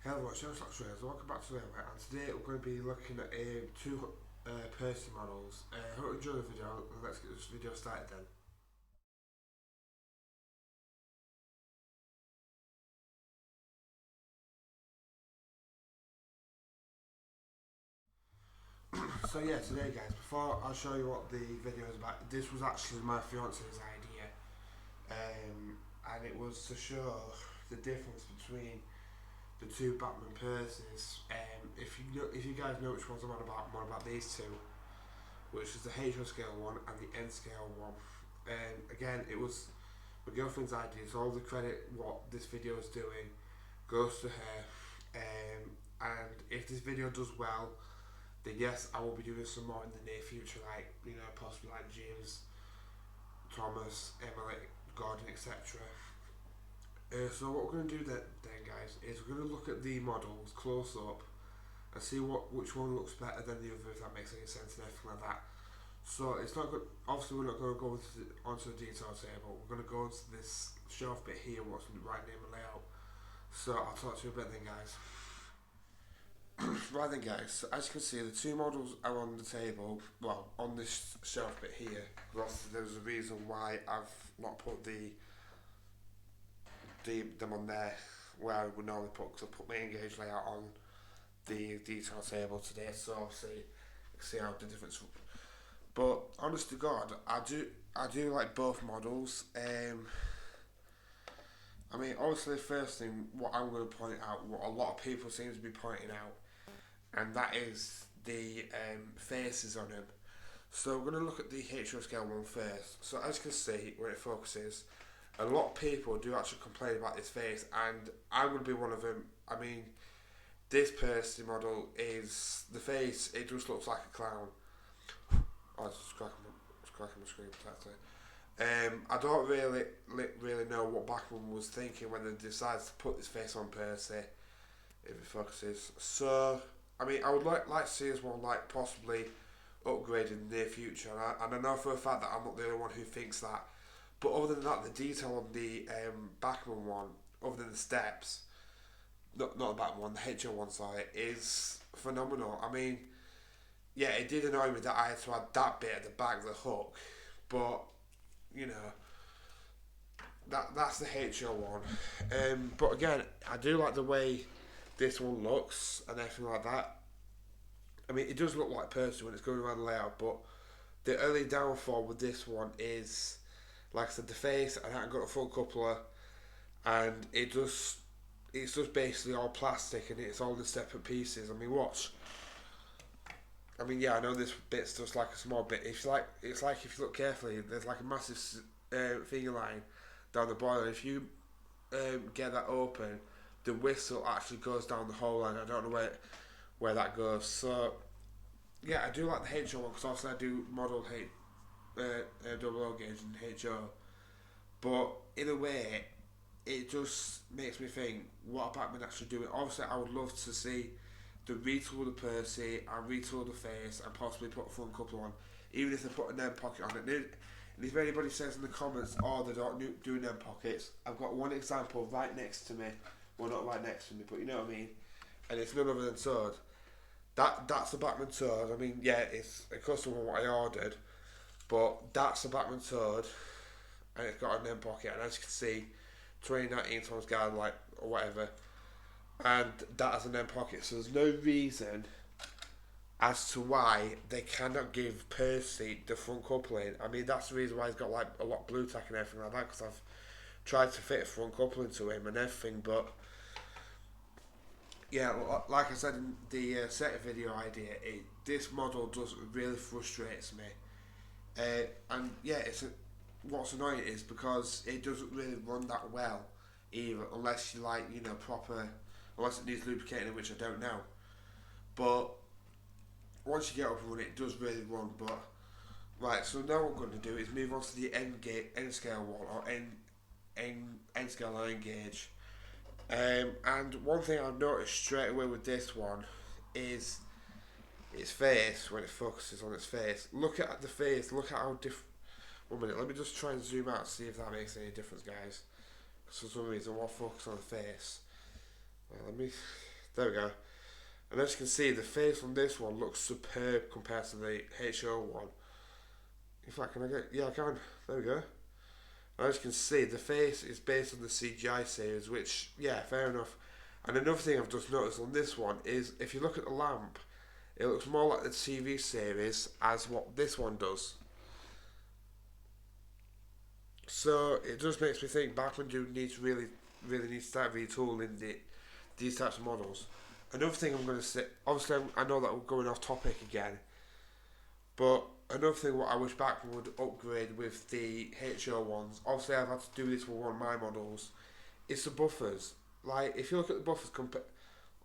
Hello, what's your stock traders? Welcome back to the website, and today we're going to be looking at two Percy models. Hope you enjoy the video. Let's get this video started then. So yeah, today guys, before I show you what the video is about, this was actually my fiance's idea, and it was to show the difference between the two Batman Percys. If you guys know which ones I'm on about, more about these two, which is the HO scale one and the N scale one. Again, it was my girlfriend's idea, so all the credit what this video is doing goes to her. And if this video does well, then yes, I will be doing some more in the near future, like possibly like James, Thomas, Emily, Gordon, etc. So what we're going to do then, guys, is we're going to look at the models close up and see which one looks better than the other, if that makes any sense, and everything like that. So it's not good. Obviously, we're not going to go onto the detail table. We're going to go into this shelf bit here, what's the right name and layout. So I'll talk to you a bit then, guys. Right then, guys. So as you can see, the two models are on the table. Well, on this shelf bit here. There's a reason why I've not put them on there where I would normally put, because I put my engage layout on the detail table today. So obviously, you can see how the difference. But honest to God, I do like both models. I mean, obviously, the first thing what I'm going to point out, what a lot of people seem to be pointing out, and that is the faces on them. So we're going to look at the HO scale one first. So as you can see, when it focuses, a lot of people do actually complain about this face, and I'm going to be one of them. I mean, this Percy model is the face. It just looks like a clown. Oh, it's just cracking my screen protector. I don't really know what Bachman was thinking when they decided to put this face on Percy, if it focuses. So, I mean, I would like to see this one like possibly upgraded in the near future, and I know for a fact that I'm not the only one who thinks that. But other than that, the detail on the Bachman one, other than the steps, not the Bachman one, the HO one, sorry, is phenomenal. I mean, yeah, it did annoy me that I had to add that bit at the back of the hook, but you know, that's the HO one. But again, I do like the way this one looks and everything like that. I mean, it does look like Percy when it's going around the layout, but the only downfall with this one is, like I said, the face. I haven't got a full coupler, and it's just basically all plastic and it's all in separate pieces. I mean, watch. I mean, yeah, I know this bit's just like a small bit. It's like if you look carefully, there's like a massive finger line down the bottom. If you get that open, the whistle actually goes down the whole line. I don't know where that goes. So yeah, I do like the HO one, because obviously I do model double O gauge and HO. But in a way, it just makes me think, what are Batman actually doing? Obviously, I would love to see the retool the Percy and retool the face and possibly put a front couple on, even if they put an end pocket on it. And if anybody says in the comments, oh, they don't do end pockets, I've got one example right next to me. Well, not right next to me, but you know what I mean. And it's none other than Toad. That's the Batman Toad. I mean, yeah, it's a custom one what I ordered, but that's the Batman Toad, and it's got an end pocket. And as you can see, 2019 Tom's Guard, like or whatever, and that has an end pocket. So there's no reason as to why they cannot give Percy the front coupling. I mean, that's the reason why he's got like a lot of blue tack and everything like that, because I've tried to fit a front coupling to him and everything, but yeah, like I said in the set video idea, this model just really frustrates me. And yeah, what's annoying is because it doesn't really run that well either, unless you like proper, unless it needs lubricating, which I don't know. But once you get up and run, it does really run. But right, so now what I'm going to do is move on to the end scale one, or end scale line gauge. And one thing I've noticed straight away with this one is its face. When it focuses on its face, look at the face. Look at how different. 1 minute, let me just try and zoom out and see if that makes any difference, guys. For some reason, I want to focus on the face. Right, let me There we go. And as you can see, the face on this one looks superb compared to the HO one. In fact, can I get... Yeah, I can. There we go. And as you can see, the face is based on the CGI series, which, yeah, fair enough. And another thing I've just noticed on this one is, if you look at the lamp, it looks more like the TV series as what this one does. So it just makes me think Bachman do need to really need to start retooling these types of models. Another thing I'm going to say, obviously I know that we're going off topic again, but another thing what I wish Bachman would upgrade with the HO ones, obviously I've had to do this with one of my models, is the buffers. Like, if you look at the buffers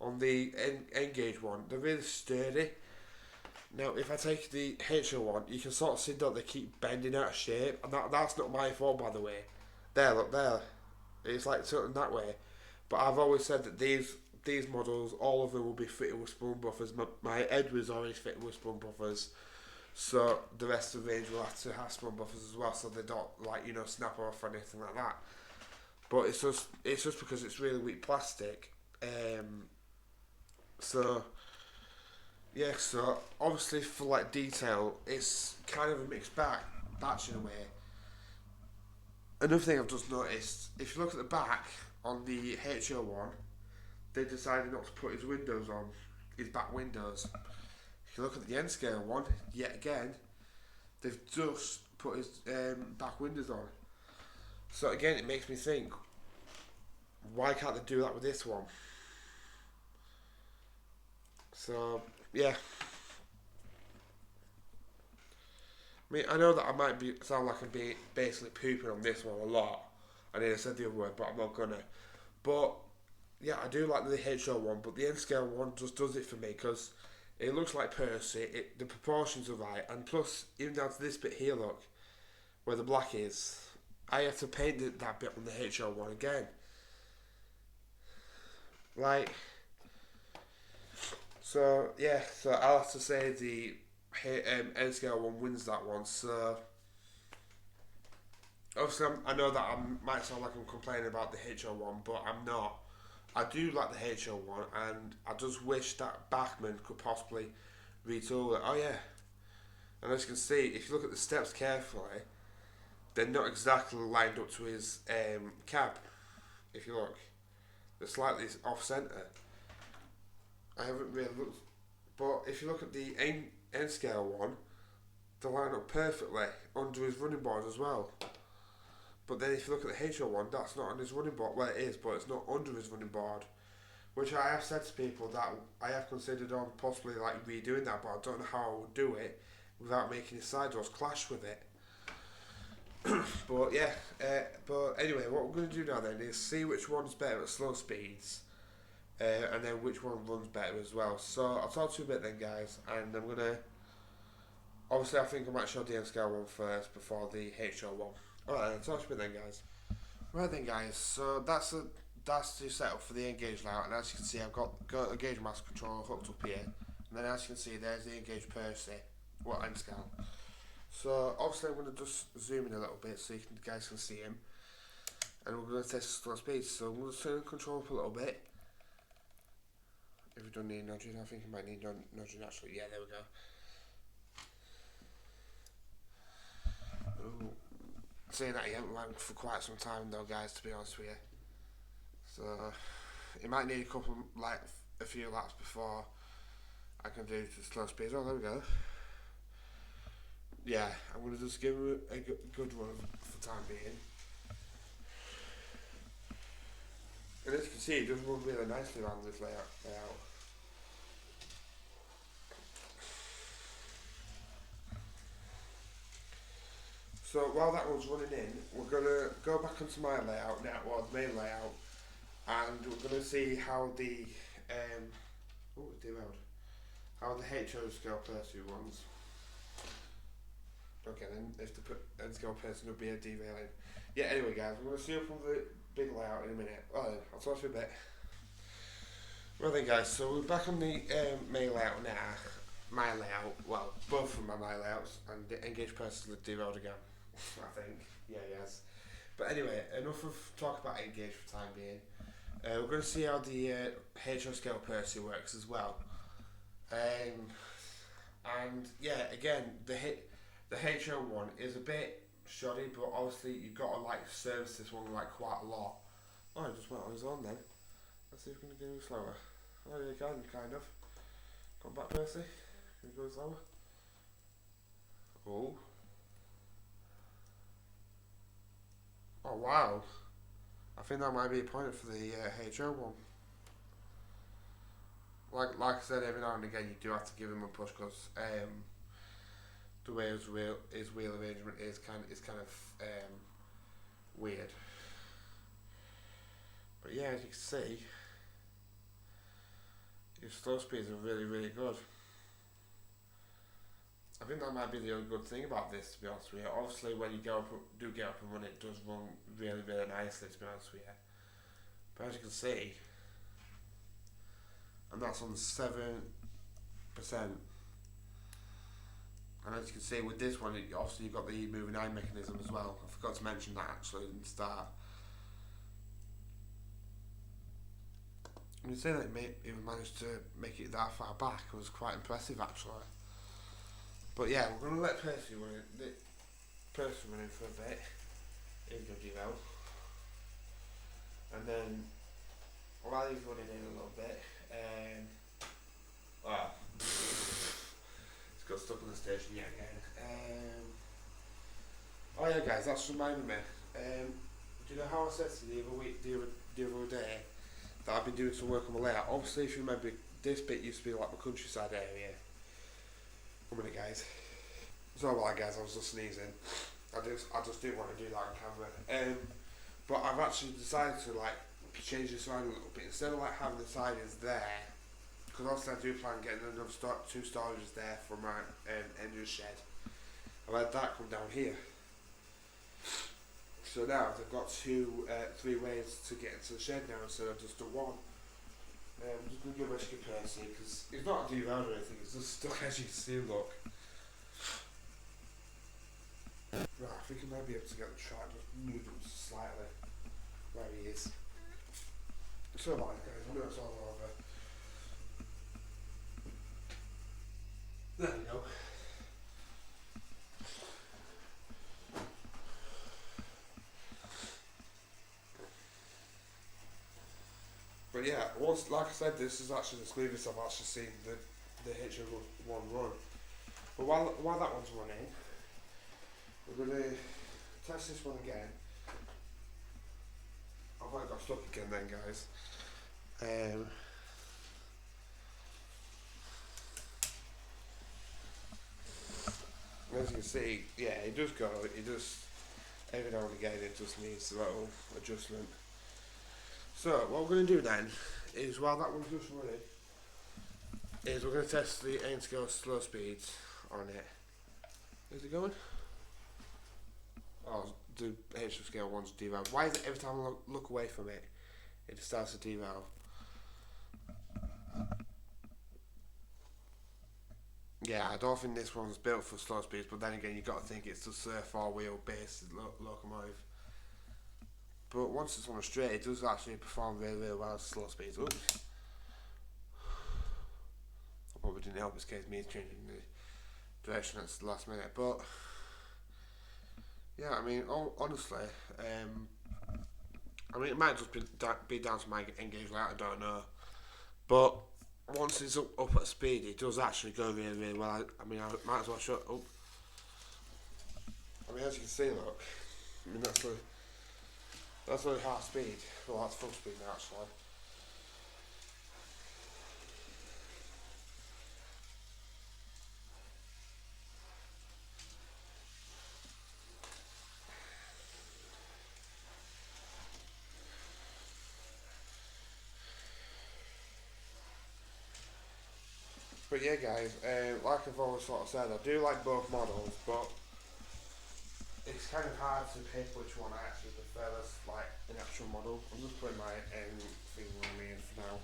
on the Engage one, they're really sturdy. Now, if I take the HO one, you can sort of see that they keep bending out of shape, and that's not my fault, by the way. There, look there. It's like something that way. But I've always said that these models, all of them will be fitted with spoon buffers. My Edwards already fitted with spoon buffers, so the rest of the range will have to have spoon buffers as well, so they don't, like, snap off or anything like that. But it's just because it's really weak plastic. So yeah, so obviously for like detail, it's kind of a mixed batch in a way. Another thing I've just noticed, if you look at the back on the HO one, they decided not to put his windows on, his back windows. If you look at the N scale one, yet again, they've just put his back windows on. So again, it makes me think, why can't they do that with this one? So yeah, I mean, I know that I might sound like I'm basically pooping on this one a lot. I need to say the other word, but I'm not gonna. But yeah, I do like the HO one, but the N scale one just does it for me because it looks like Percy. The proportions are right, and plus, even down to this bit here, look where the black is. I have to paint that bit on the HO one again. Like, so yeah, so I'll have to say the N scale one wins that one. So obviously, I know that I might sound like I'm complaining about the HO one, but I'm not. I do like the HO one, and I just wish that Bachman could possibly retool it. Oh yeah, and as you can see, if you look at the steps carefully, they're not exactly lined up to his cab. If you look, they're slightly off centre. I haven't really looked, but if you look at the N scale one, they line up perfectly under his running board as well. But then if you look at the HO one, that's not on his running board. Well, it is, but it's not under his running board. Which I have said to people that I have considered on possibly like redoing that, but I don't know how I would do it without making his side doors clash with it. But yeah, but anyway, what we're going to do now then is see which one's better at slow speeds, and then which one runs better as well. So I'll talk to you a bit then, guys, and I'm going to, obviously I think I might show the N scale one first before the HO one. Alright, I'll talk to you a bit then, guys. Right then, guys, so that's the setup for the Engage layout, and as you can see, I've got a gauge master controller hooked up here, and then as you can see, there's the Engage Percy, N scale. So obviously I'm going to just zoom in a little bit so you guys can see him, and we're going to test the slow speed. So I'm going to turn the control up a little bit. If we don't need nudging, I think it might need nudging actually. Yeah, there we go. Ooh. Saying that he hasn't lagged for quite some time though, guys, to be honest with you. So it might need a few laps before I can do the slow speed. Oh, there we go. Yeah, I'm going to just give him a good run for the time being. And as you can see, it does run really nicely around this layout. So while that one's running in, we're going to go back onto my layout now, well, the main layout, and we're going to see how the how the HO scale Percy runs. Okay, then if the N scale person would be a derailing. Yeah, anyway, guys, I'm going to see you from the big layout in a minute. Oh, I'll talk to you a bit. Well then, guys, so we're back on the main layout now. My layout, well, both of my layouts, and the Engage person derailed again, I think. Yeah, yes. But anyway, enough of talk about Engage for the time being. We're going to see how the HO scale Percy works as well. Um, and yeah, again, the HO one is a bit shoddy, but obviously you've got to like service this one like quite a lot. Oh, it just went on his own then. Let's see if we can get him slower. Oh, yeah, you can, kind of. Come back, Percy. Can you go slower? Oh. Oh, wow. I think that might be a point for the HO one. Like I said, every now and again you do have to give him a push because the way his wheel arrangement is kind of weird. But yeah, as you can see, his slow speeds are really, really good. I think that might be the only good thing about this, to be honest with you. Obviously, when you do get up and run, it does run really, really nicely, to be honest with you. But as you can see, and that's on 7%. And as you can see with this one, obviously you've got the moving eye mechanism as well. I forgot to mention that actually in the start. And you say that it managed to make it that far back, it was quite impressive actually. But yeah, we're going to let Percy run it. Percy run in for a bit. Here we go, Devo. And then, while he's running in a little bit, it's got stuck on the station yet again. Oh yeah, guys, that's reminding me. Do you know how I said to you the other day that I've been doing some work on my layout? Obviously, if you remember, this bit used to be like the countryside area. 1 minute, guys. Sorry about that, guys. I was just sneezing. I just didn't want to do that on camera. But I've actually decided to like change this around a little bit. Instead of like having the sidings there, because obviously I do plan on getting another two storages there for my engine shed. I've had that come down here. So now they've got three ways to get into the shed now instead of just the one. I'm just going to give a skip Percy because it's not a derailed or anything, it's just stuck as you can see, look. Right, I think I might be able to get the track just moved up slightly where he is. Sorry about it, guys, I know it's all over. There we go. But yeah, like I said, this is actually the smoothest I've actually seen the HO1 run. But while that one's running, we're going to test this one again. I might have got stuck again then, guys. As you can see, yeah, it does go. It just every now and again it just needs a little adjustment. So what we're going to do then is, while that one's just running, is we're going to test the aim scale slow speeds on it. Is it going? Oh, the HO scale one's derailed. Why is it every time I look away from it, it just starts to derail? Yeah, I don't think this one's built for slow speeds, but then again, you've got to think it's just a four-wheel based locomotive. But once it's on a straight, it does actually perform really, really well at slow speeds. Oops. I probably didn't help this case, me changing the direction at the last minute. But yeah, I mean, honestly, I mean, it might just be down to my engage layout, I don't know. But once it's up at speed, it does actually go really, really well. I mean, I might as well show it up. I mean, as you can see, look. I mean, that's really high speed. Well, that's full speed now, actually. But yeah, guys, like I've always sort of said, I do like both models, but it's kind of hard to pick which one I actually prefer as like an actual model. I'm just putting my thing on me in for now.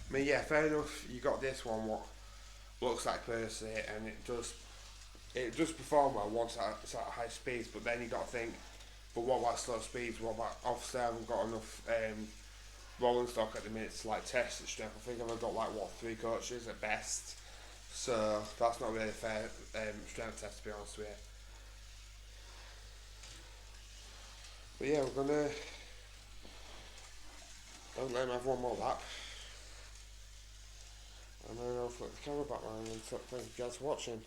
I mean, yeah, fair enough. You got this one, what looks like Percy, and it does perform well once it's at high speeds. But then you got to think But what about slow speeds? What about, obviously I haven't got enough rolling stock at the minute to like test the strength. I think I've got like what, 3 coaches at best. So that's not really a fair strength test, to be honest with you. But yeah, we're gonna let him have one more lap, and then I'll flip the camera back around and thank you guys for watching.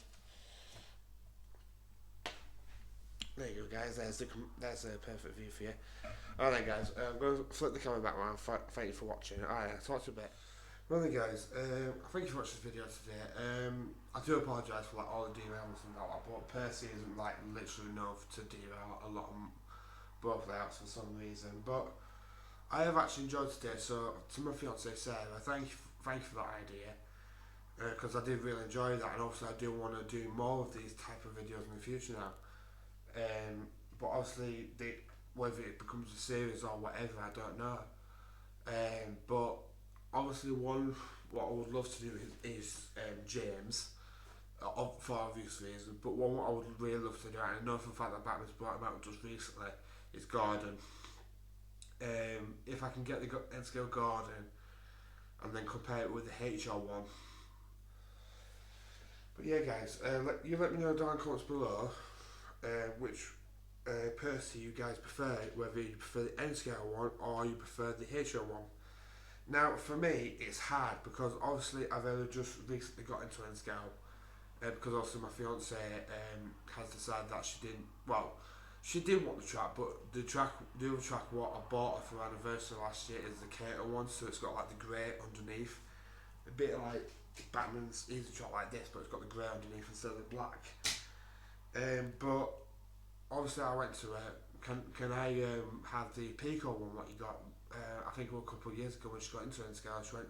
There you go, guys. There's a perfect view for you. Alright, guys. I'm going to flip the camera back around. Thank you for watching. Alright, I'll talk to you a bit. Well then, guys. Thank you for watching this video today. I do apologise for like all the derailments and all that, but Percy isn't like literally enough to derail a lot of both layouts for some reason. But I have actually enjoyed today. So to my fiance Sarah, thank you for that idea. Because I did really enjoy that, and also I do want to do more of these type of videos in the future now. But obviously, whether it becomes a series or whatever, I don't know. But obviously, what I would love to do is James, for obvious reasons. But one what I would really love to do, and I know for a fact that Batman's brought him out just recently, is Gordon. If I can get the N-scale Gordon and then compare it with the HR one. But yeah, guys, let me know down in the comments below which Percy you guys prefer, whether you prefer the N-scale one or you prefer the HO one. Now, for me, it's hard because obviously I've only just recently got into N-scale because also my fiance has decided that she did want the track, but the other track what I bought her for her anniversary last year is the Cater one, so it's got like the grey underneath, a bit like Batman's easy track like this, but it's got the grey underneath instead of the black. But obviously I went to can I have the Pico one what you got? I think a couple of years ago when she got into N-scale, she went,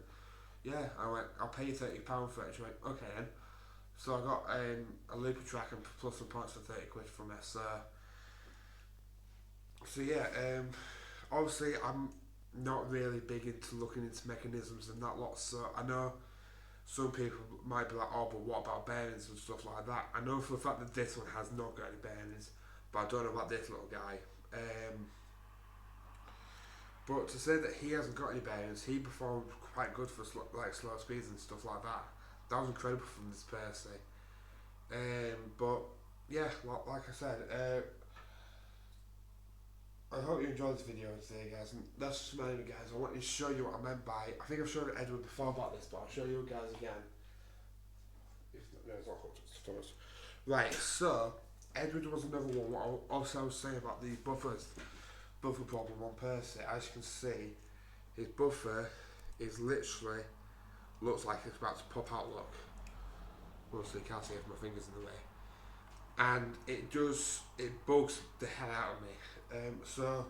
yeah. I went, I'll pay you £30 for it. She went, okay then. So I got a looper track and plus some points for 30 quid from her. So yeah, obviously I'm not really big into looking into mechanisms and that lot. So I know some people might be like, oh, but what about bearings and stuff like that? I know for the fact that this one has not got any bearings, but I don't know about this little guy. But to say that he hasn't got any bearings, he performed quite good for slow speeds and stuff like that. That was incredible from this Percy. But yeah, like I said, I hope you enjoyed this video today, guys. And that's just my name, guys. I want to show you what I meant by. I think I've showed Edward before about this, but I'll show you guys again. No, it's not hooked. Right, so Edward was another one. What I was saying about the buffer problem on Percy. As you can see, his buffer is literally looks like it's about to pop out. Look, mostly you can't see if my fingers in the way, and it bugs the hell out of me. So,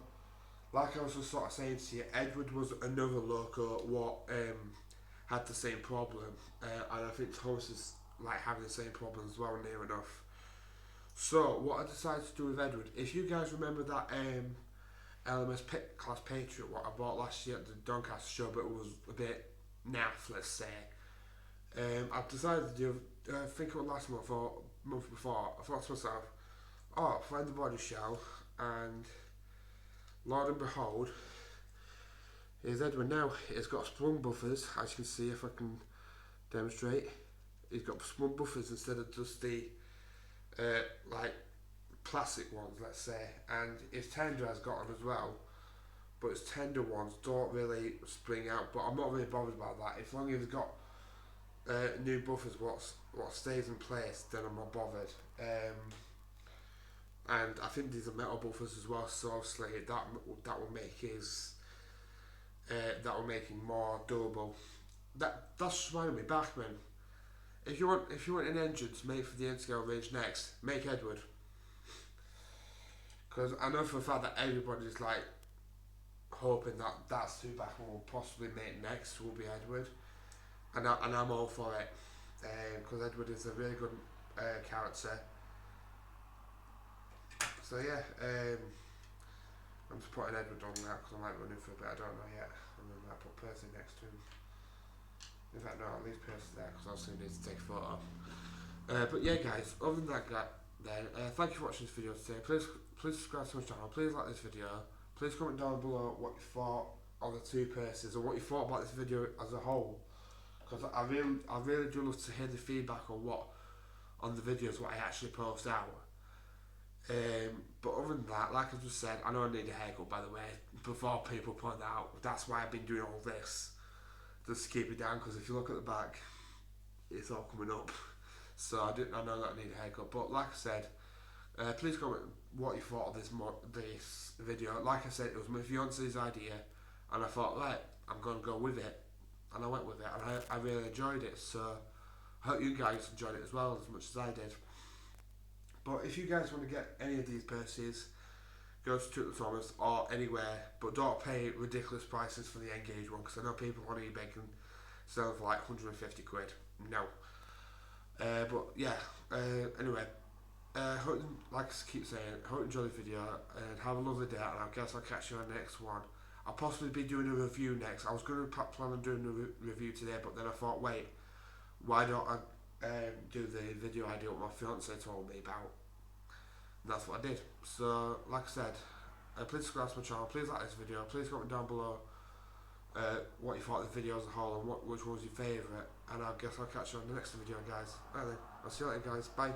like I was just sort of saying to you, Edward was another loco what had the same problem, and I think Thomas is like having the same problem as well, near enough. So what I decided to do with Edward, if you guys remember that LMS class Patriot what I bought last year at the Doncaster show, but it was a bit naff, let's say. I've decided to do, I think it was last month or month before, I thought to myself, oh, find the body shell, and Lord and behold, here's Edward now. It's got sprung buffers, as you can see if I can demonstrate. He's got sprung buffers instead of just the like plastic ones, let's say, and his tender has got them as well, but his tender ones don't really spring out, but I'm not really bothered about that. As long as he's got new buffers what stays in place, then I'm not bothered. And I think these are metal buffers as well, so obviously that will make his that will make him more durable. That's just reminding me, Bachman, if you want an engine to make for the N-scale range next, make Edward. Because I know for a fact that everybody's like hoping that that's who Bachman will possibly make next, will be Edward, and I'm all for it, because Edward is a really good character. So yeah, I'm just putting Edward on now because I might run him for a bit, I don't know yet, and then I put Percy next to him. In fact no, I'll leave Percy there because I also need to take a photo. But yeah guys, other than that then thank you for watching this video today. Please subscribe to my channel. Please like this video. Please comment down below what you thought of the two Percys and what you thought about this video as a whole. Because I really do love to hear the feedback on the videos what I actually post out. But other than that, like I just said, I know I need a haircut, by the way, before people point that out. That's why I've been doing all this, just to keep it down, because if you look at the back, it's all coming up. So I know that I need a haircut. But like I said, please comment what you thought of this video. Like I said, it was my fiance's idea, and I thought, right, I'm going to go with it. And I went with it, and I really enjoyed it. So I hope you guys enjoyed it as well, as much as I did. But if you guys want to get any of these Percys, go to Tuttle Thomas or anywhere, but don't pay ridiculous prices for the Engage one, because I know people on eBay can sell for like 150 quid. No. But yeah, anyway, hope, like I keep saying, hope you enjoy the video and have a lovely day, and I guess I'll catch you on the next one. I'll possibly be doing a review next. I was going to plan on doing a review today, but then I thought, wait, why don't I do the video idea what my fiance told me about? And that's what I did. So, like I said, please subscribe to my channel, please like this video, please comment down below what you thought of the video as a whole and which one was your favourite. And I guess I'll catch you on the next video, guys. Alright then, I'll see you later, guys. Bye.